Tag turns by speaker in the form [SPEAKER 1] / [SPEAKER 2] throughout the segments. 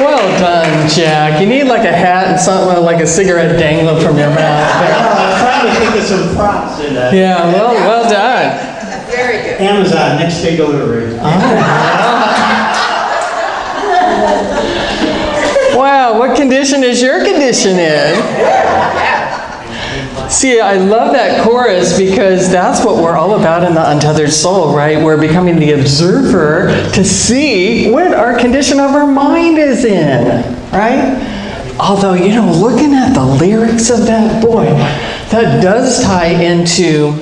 [SPEAKER 1] Well done, Jack. You need like a hat and something like a cigarette dangling from your mouth.
[SPEAKER 2] I'm trying to think of some props in that.
[SPEAKER 1] Yeah, well done.
[SPEAKER 3] Very good.
[SPEAKER 2] Amazon, next day delivery.
[SPEAKER 1] Wow, what condition is your condition in? See, I love that chorus because that's what we're all about in the untethered soul, right? We're becoming the observer to see what our condition of our mind is in, right? Although, looking at the lyrics of that, boy, that does tie into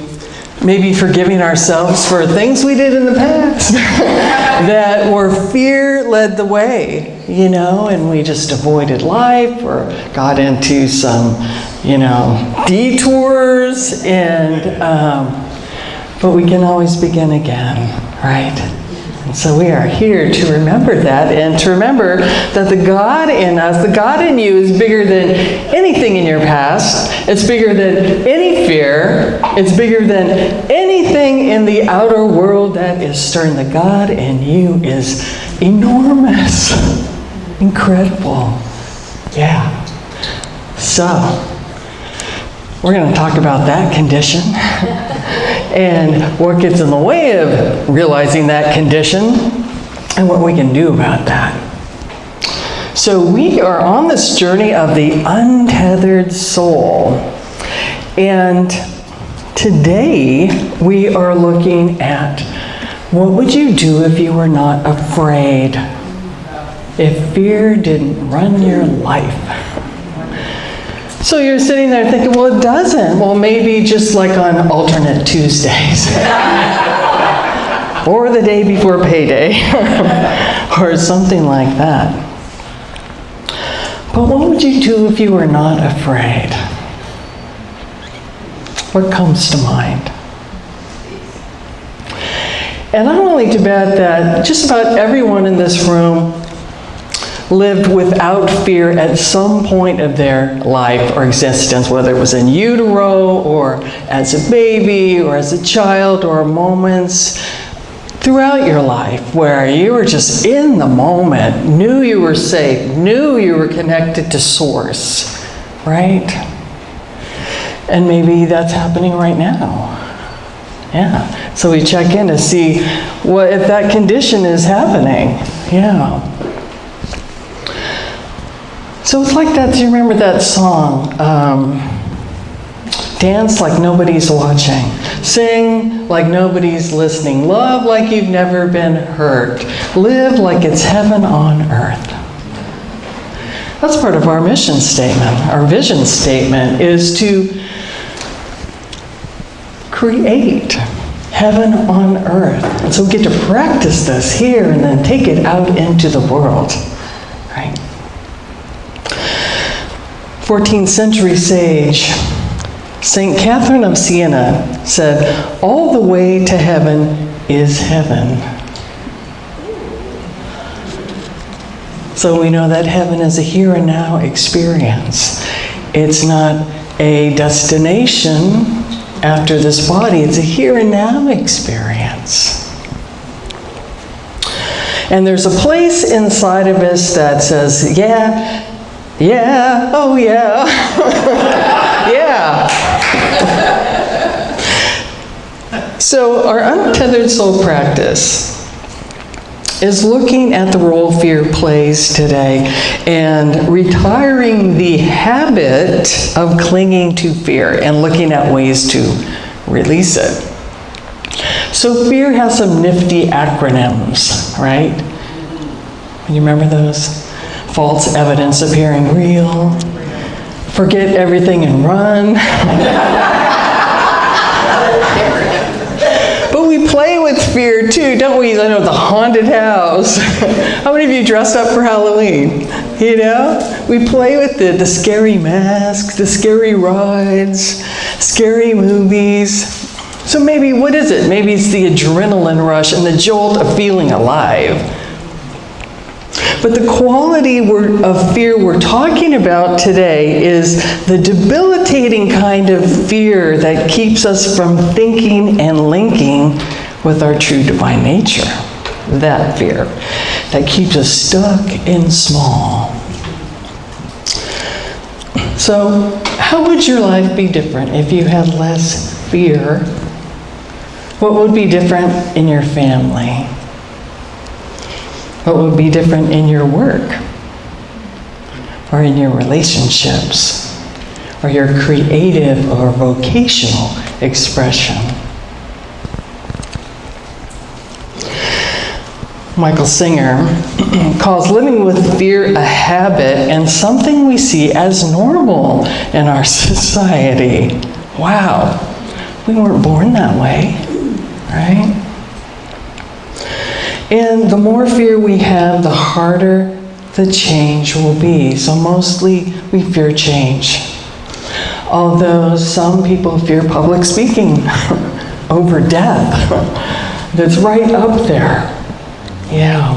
[SPEAKER 1] maybe forgiving ourselves for things we did in the past that were fear led the way, and we just avoided life or got into some, detours, but we can always begin again, right? And so we are here to remember that and to remember that the God in us, the God in you is bigger than anything in your past. It's bigger than any fear. It's bigger than anything in the outer world that is stirring. The God in you is enormous, incredible. Yeah. So, we're going to talk about that condition and what gets in the way of realizing that condition and what we can do about that. So we are on this journey of the untethered soul. And today we are looking at what would you do if you were not afraid? If fear didn't run your life? So you're sitting there thinking, well, it doesn't. Well, maybe just like on alternate Tuesdays. Or the day before payday. Or something like that. But what would you do if you were not afraid? What comes to mind? And I'm willing to bet that just about everyone in this room lived without fear at some point of their life or existence, whether it was in utero or as a baby or as a child or moments throughout your life where you were just in the moment, knew you were safe, knew you were connected to source, right? And maybe that's happening right now. Yeah. So we check in to see what if that condition is happening. Yeah. So it's like that. Do you remember that song? Dance like nobody's watching. Sing like nobody's listening. Love like you've never been hurt. Live like it's heaven on earth. That's part of our mission statement. Our vision statement is to create heaven on earth. And so we get to practice this here and then take it out into the world. Right? 14th century sage, St. Catherine of Siena said, all the way to heaven is heaven. So we know that heaven is a here and now experience. It's not a destination after this body. It's a here and now experience. And there's a place inside of us that says, yeah, oh yeah, yeah. So our untethered soul practice is looking at the role fear plays today and retiring the habit of clinging to fear and looking at ways to release it. So fear has some nifty acronyms, right? You remember those? False evidence appearing real. Forget everything and run. But we play with fear too, don't we? I know, the haunted house. How many of you dressed up for Halloween? We play with the scary masks, the scary rides, scary movies. So maybe, what is it? Maybe it's the adrenaline rush and the jolt of feeling alive. But the quality of fear we're talking about today is the debilitating kind of fear that keeps us from thinking and linking with our true divine nature. That fear. that keeps us stuck in small. So, how would your life be different if you had less fear? What would be different in your family? What would be different in your work? Or in your relationships? Or your creative or vocational expression? Michael Singer calls living with fear a habit and something we see as normal in our society. Wow, we weren't born that way, right? And the more fear we have, the harder the change will be. So mostly we fear change. Although some people fear public speaking over death. That's right up there. Yeah.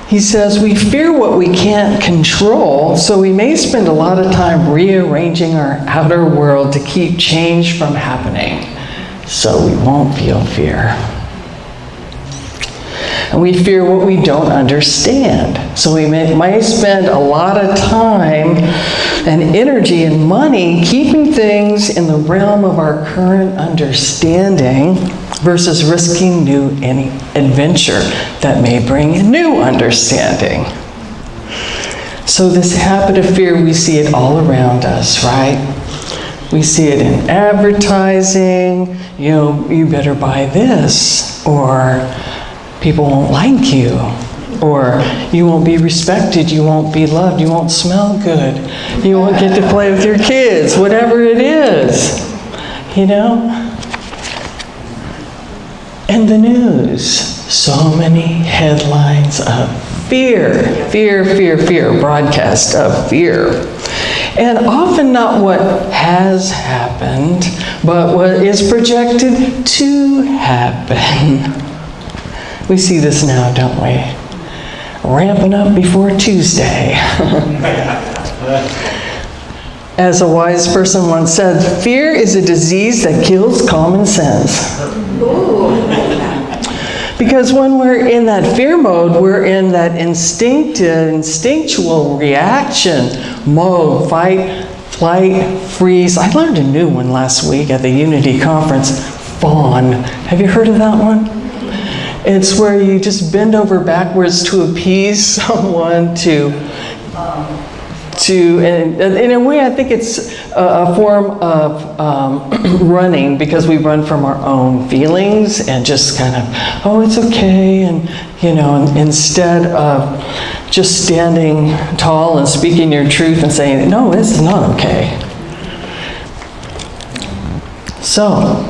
[SPEAKER 1] He says, we fear what we can't control, so we may spend a lot of time rearranging our outer world to keep change from happening, so we won't feel fear. And we fear what we don't understand, so we might spend a lot of time and energy and money keeping things in the realm of our current understanding versus risking new adventure that may bring new understanding. So this habit of fear, we see it all around us, right? We see it in advertising, you better buy this, or people won't like you, or you won't be respected, you won't be loved, you won't smell good, you won't get to play with your kids, whatever it is, And the news, so many headlines of fear, broadcast of fear. And often not what has happened, but what is projected to happen. We see this now, don't we? Ramping up before Tuesday. As a wise person once said, fear is a disease that kills common sense. Because when we're in that fear mode, we're in that instinctual reaction mode, fight, flight, freeze. I learned a new one last week at the Unity Conference, fawn. Have you heard of that one? It's where you just bend over backwards to appease someone and in a way, I think it's a form of running, because we run from our own feelings and just kind of, oh, it's okay, and instead of just standing tall and speaking your truth and saying, no, it's not okay. So,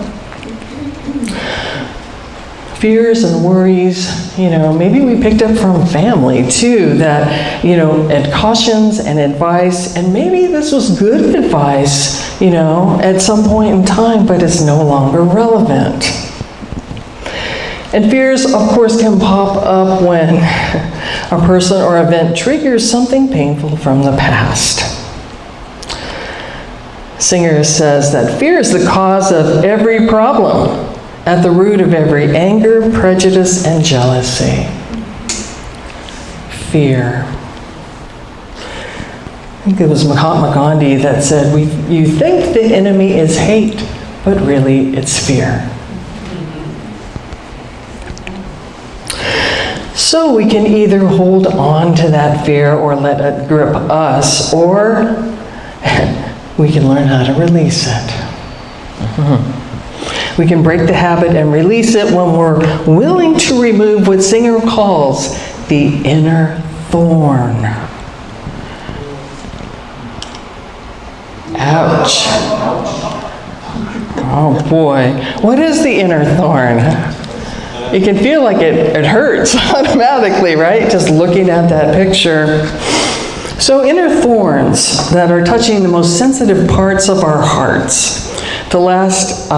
[SPEAKER 1] fears and worries, maybe we picked up from family too, that, and cautions and advice, and maybe this was good advice, at some point in time, but it's no longer relevant. And fears, of course, can pop up when a person or event triggers something painful from the past. Singer says that fear is the cause of every problem, at the root of every anger, prejudice, and jealousy. Fear. I think it was Mahatma Gandhi that said, you think the enemy is hate, but really it's fear. So we can either hold on to that fear or let it grip us, or we can learn how to release it. We can break the habit and release it when we're willing to remove what Singer calls the inner thorn. Ouch. Oh boy. What is the inner thorn? It can feel like it hurts automatically, right? Just looking at that picture. So inner thorns that are touching the most sensitive parts of our hearts. The last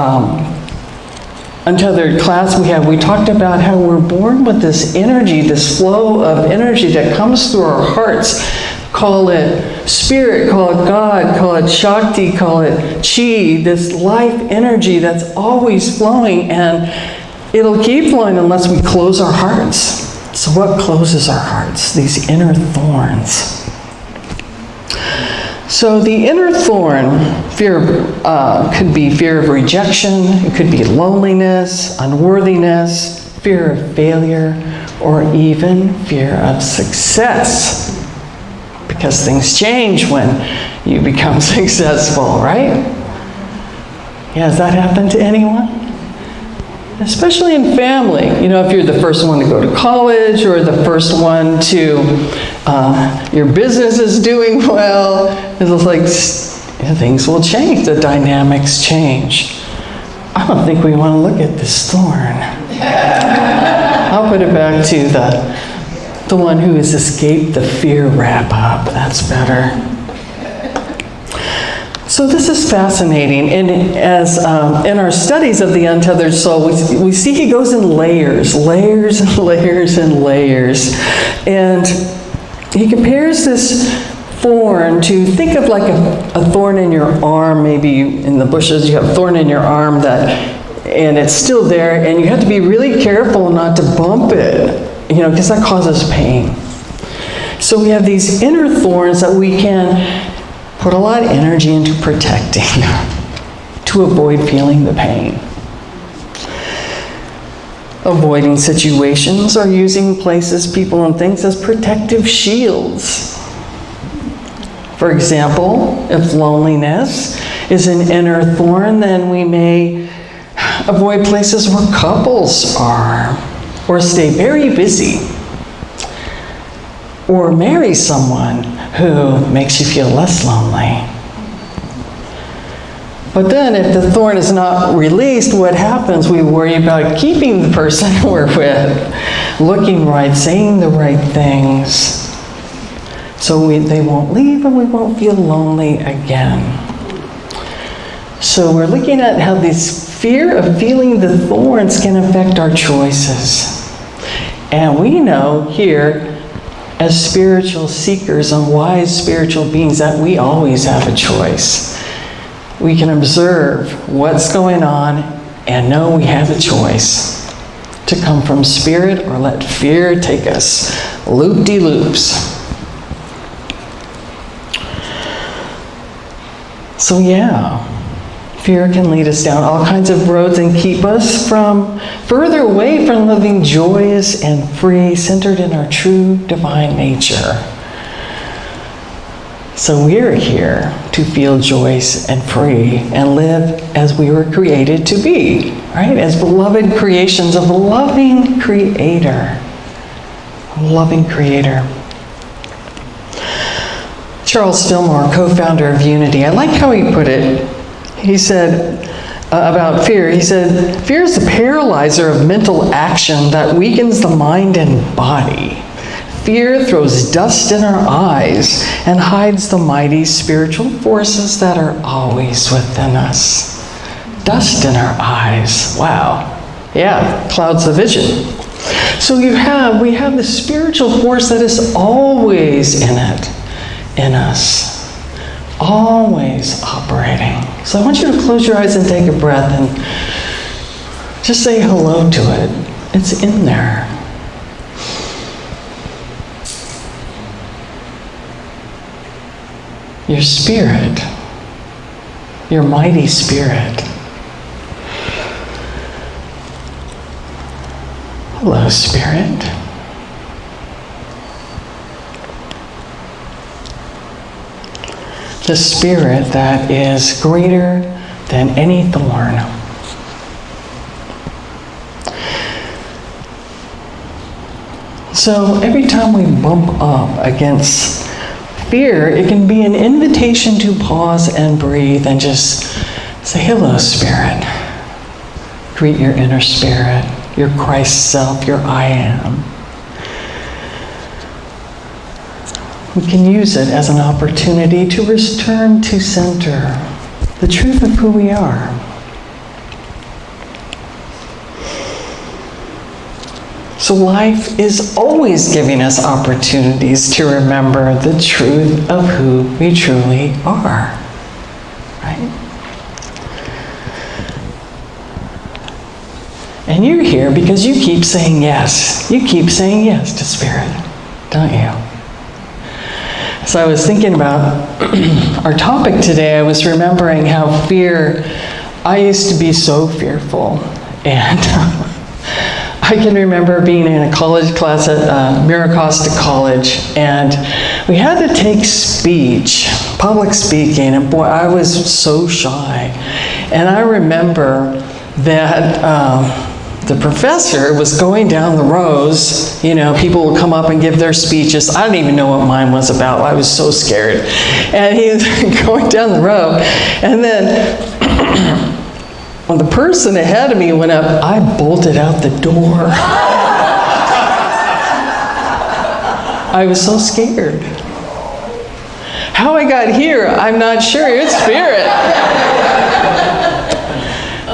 [SPEAKER 1] until class we talked about how we're born with this energy, this flow of energy that comes through our hearts. Call it spirit, call it God, call it Shakti, call it Chi, this life energy that's always flowing. And It'll keep flowing unless we close our hearts. So what closes our hearts? These inner thorns. So the inner thorn, fear, could be fear of rejection, it could be loneliness, unworthiness, fear of failure, or even fear of success. Because things change when you become successful, right? Yeah, has that happened to anyone? Especially in family. You know, if you're the first one to go to college or the first one to, your business is doing well, it's like things will change, the dynamics change. I don't think we want to look at this thorn. I'll put it back to the one who has escaped the fear wrap up. That's better. So this is fascinating, and as in our studies of the untethered soul, we see he goes in layers and layers and layers. And he compares this thorn to, think of like a thorn in your arm, maybe in the bushes you have a thorn in your arm and it's still there, and you have to be really careful not to bump it, because that causes pain. So we have these inner thorns that we can put a lot of energy into protecting to avoid feeling the pain. Avoiding situations or using places, people, and things as protective shields. For example, if loneliness is an inner thorn, then we may avoid places where couples are, or stay very busy, or marry someone who makes you feel less lonely. But then if the thorn is not released, what happens? We worry about keeping the person we're with, looking right, saying the right things, so they won't leave and we won't feel lonely again. So we're looking at how this fear of feeling the thorns can affect our choices. And we know here, as spiritual seekers and wise spiritual beings, that we always have a choice. We can observe what's going on and know we have a choice to come from spirit or let fear take us loop-de-loops. So yeah, fear can lead us down all kinds of roads and keep us from further away from living joyous and free, centered in our true divine nature. So we're here to feel joyous and free and live as we were created to be, right? As beloved creations of a loving Creator. A loving Creator. Charles Fillmore, co-founder of Unity, I like how he put it. He said about fear, he said, fear is the paralyzer of mental action that weakens the mind and body. Fear throws dust in our eyes and hides the mighty spiritual forces that are always within us. Dust in our eyes. Wow. Yeah, clouds the vision. So we have the spiritual force that is always in us. Always operating. So I want you to close your eyes and take a breath and just say hello to it. It's in there. Your spirit, your mighty spirit. Hello, spirit. The spirit that is greater than any thorn. So every time we bump up against fear, it can be an invitation to pause and breathe and just say, hello, spirit. Greet your inner spirit, your Christ self, your I am. We can use it as an opportunity to return to center, the truth of who we are. So life is always giving us opportunities to remember the truth of who we truly are, right? And you're here because you keep saying yes. You keep saying yes to Spirit, don't you? So I was thinking about our topic today. I was remembering how I used to be so fearful. And I can remember being in a college class at Miracosta College, and we had to take speech, public speaking, and boy, I was so shy. And I remember that the professor was going down the rows. You know, people would come up and give their speeches. I didn't even know what mine was about. I was so scared. And he was going down the row, and then when the person ahead of me went up, I bolted out the door. I was so scared. How I got here, I'm not sure. It's Spirit.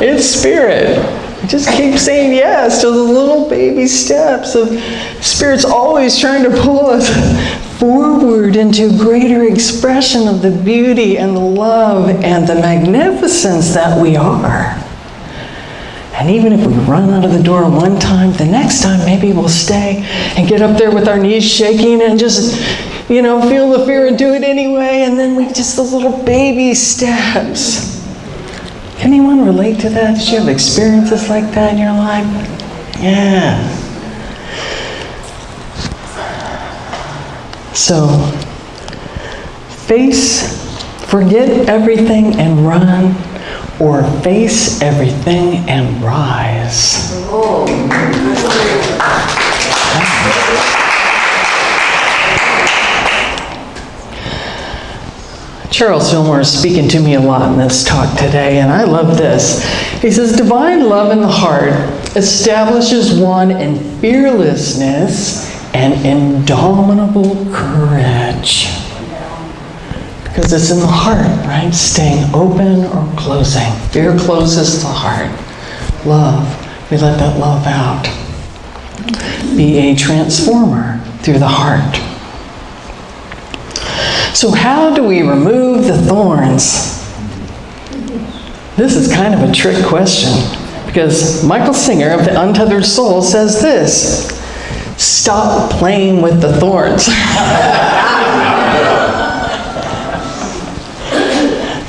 [SPEAKER 1] It's Spirit. I just keep saying yes to the little baby steps of Spirit's always trying to pull us forward into greater expression of the beauty and the love and the magnificence that we are. And even if we run out of the door one time, the next time maybe we'll stay and get up there with our knees shaking and just, feel the fear and do it anyway. And then just those little baby steps. Can anyone relate to that? Did you have experiences like that in your life? Yeah. So, forget everything and run, or face everything and rise. Charles Fillmore is speaking to me a lot in this talk today, and I love this. He says, divine love in the heart establishes one in fearlessness and indomitable courage. Because it's in the heart, right? Staying open or closing. Fear closes the heart. Love, we let that love out. Be a transformer through the heart. So how do we remove the thorns? This is kind of a trick question, because Michael Singer of the Untethered Soul says this: stop playing with the thorns.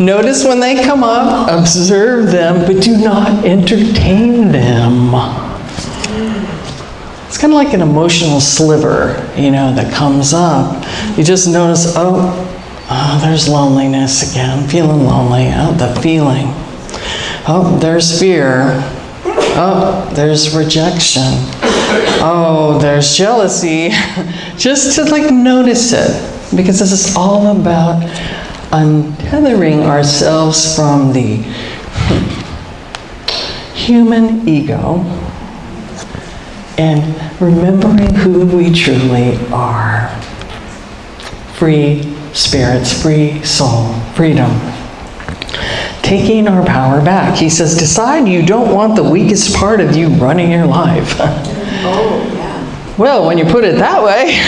[SPEAKER 1] Notice when they come up, observe them, but do not entertain them. It's kind of like an emotional sliver, that comes up. You just notice, there's loneliness again, feeling lonely. Oh, the feeling. Oh, there's fear. Oh, there's rejection. Oh, there's jealousy. Just to notice it, because this is all about untethering ourselves from the human ego and remembering who we truly are. Free spirits, free soul, freedom. Taking our power back. He says, decide you don't want the weakest part of you running your life.
[SPEAKER 3] Oh, yeah.
[SPEAKER 1] Well, when you put it that way,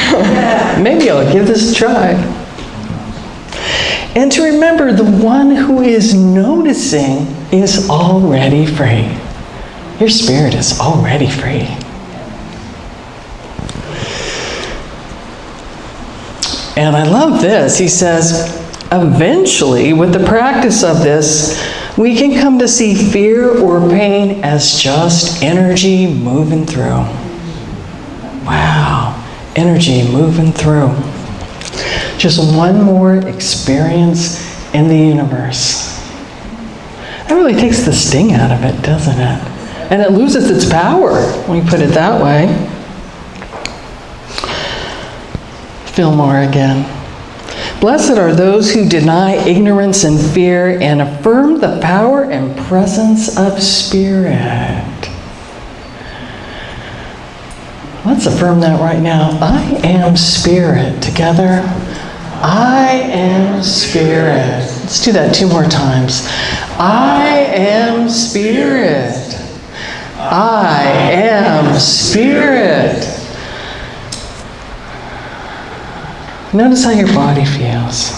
[SPEAKER 1] maybe I'll give this a try. And to remember, the one who is noticing is already free. Your spirit is already free. And I love this. He says, eventually, with the practice of this, we can come to see fear or pain as just energy moving through. Wow, energy moving through. Just one more experience in the universe. That really takes the sting out of it, doesn't it? And it loses its power when you put it that way. Fillmore again. Blessed are those who deny ignorance and fear and affirm the power and presence of Spirit. Let's affirm that right now. I am Spirit. Together. I am Spirit. Let's do that 2 more times. I am Spirit. I am Spirit. Notice how your body feels.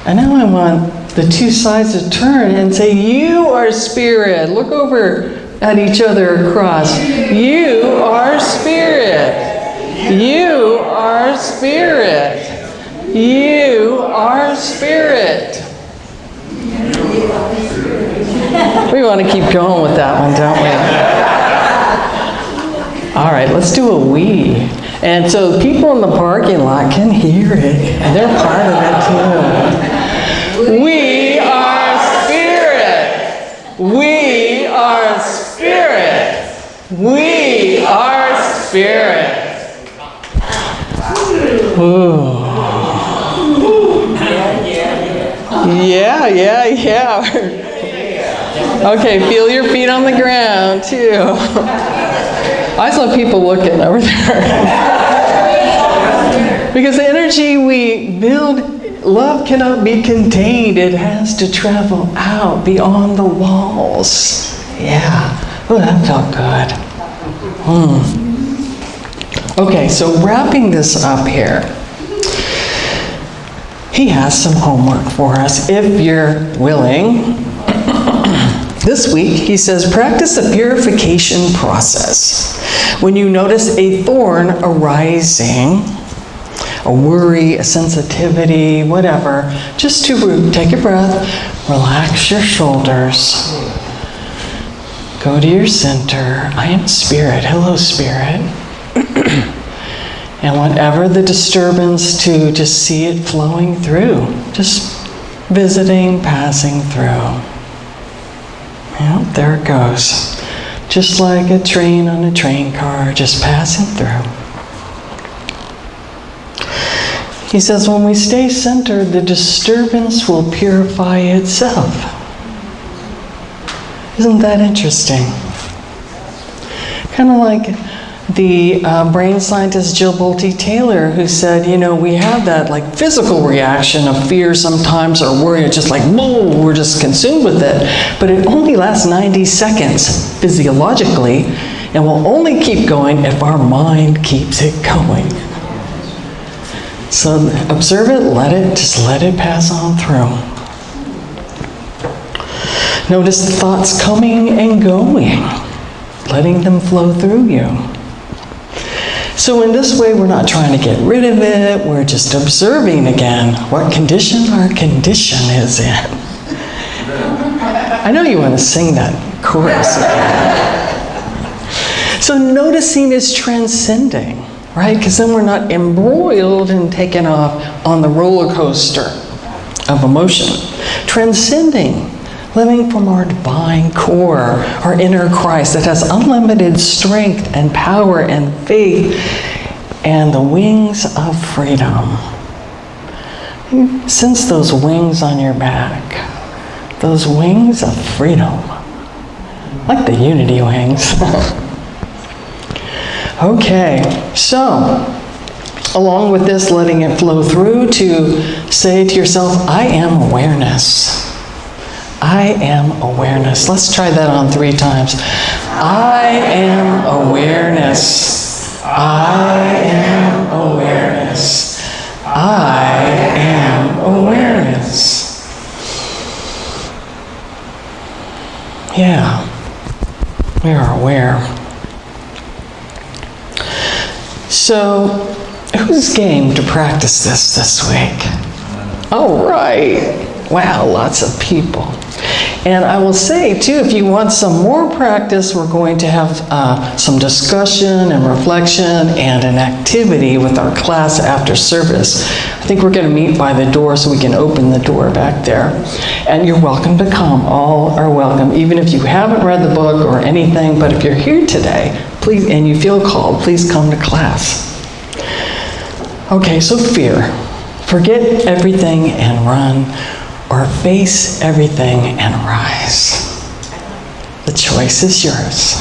[SPEAKER 1] And now I want the two sides to turn and say, you are spirit. Look over at each other across. You are spirit. You are spirit. You are spirit. We want to keep going with that one, don't we? All right, let's do a we. And so people in the parking lot can hear it, and they're part of it too. We are spirit. We are spirit. We are spirit. Ooh. Yeah. Okay, feel your feet on the ground too. I saw people looking over there. Because the energy we build, love cannot be contained. It has to travel out beyond the walls. Yeah. Oh, that felt good. Okay, so wrapping this up here. He has some homework for us, if you're willing. This week, he says, practice the purification process. When you notice a thorn arising, a worry, a sensitivity, whatever, just to take a breath, relax your shoulders, go to your center. I am spirit. Hello, spirit. And whatever the disturbance, to just see it flowing through, just visiting, passing through. Yep, there it goes. Just like a train on a train car, just passing through. He says, when we stay centered, the disturbance will purify itself. Isn't that interesting? Kind of like the brain scientist Jill Bolte Taylor, who said, we have that like physical reaction of fear sometimes, or worry. It's just like, whoa, we're just consumed with it. But it only lasts 90 seconds physiologically, and will only keep going if our mind keeps it going. So observe it, just let it pass on through. Notice the thoughts coming and going, letting them flow through you. So in this way, we're not trying to get rid of it, we're just observing again what condition our condition is in. I know you want to sing that chorus again. So noticing is transcending, right? Because then we're not embroiled and taken off on the roller coaster of emotion. Transcending, living from our divine core, our inner Christ that has unlimited strength and power and faith and the wings of freedom. Sense those wings on your back, those wings of freedom, like the Unity wings. Okay, so along with this, letting it flow through, to say to yourself, I am awareness. I am awareness. Let's try that on 3 times. I am awareness. I am awareness. I am awareness. Yeah, we are aware. So, who's game to practice this week? All right. Wow, lots of people. And I will say, too, if you want some more practice, we're going to have some discussion and reflection and an activity with our class after service. I think we're going to meet by the door so we can open the door back there. And you're welcome to come. All are welcome, even if you haven't read the book or anything. But if you're here today, please, and you feel called, please come to class. Okay, so fear. Forget everything and run, or face everything and rise. The choice is yours.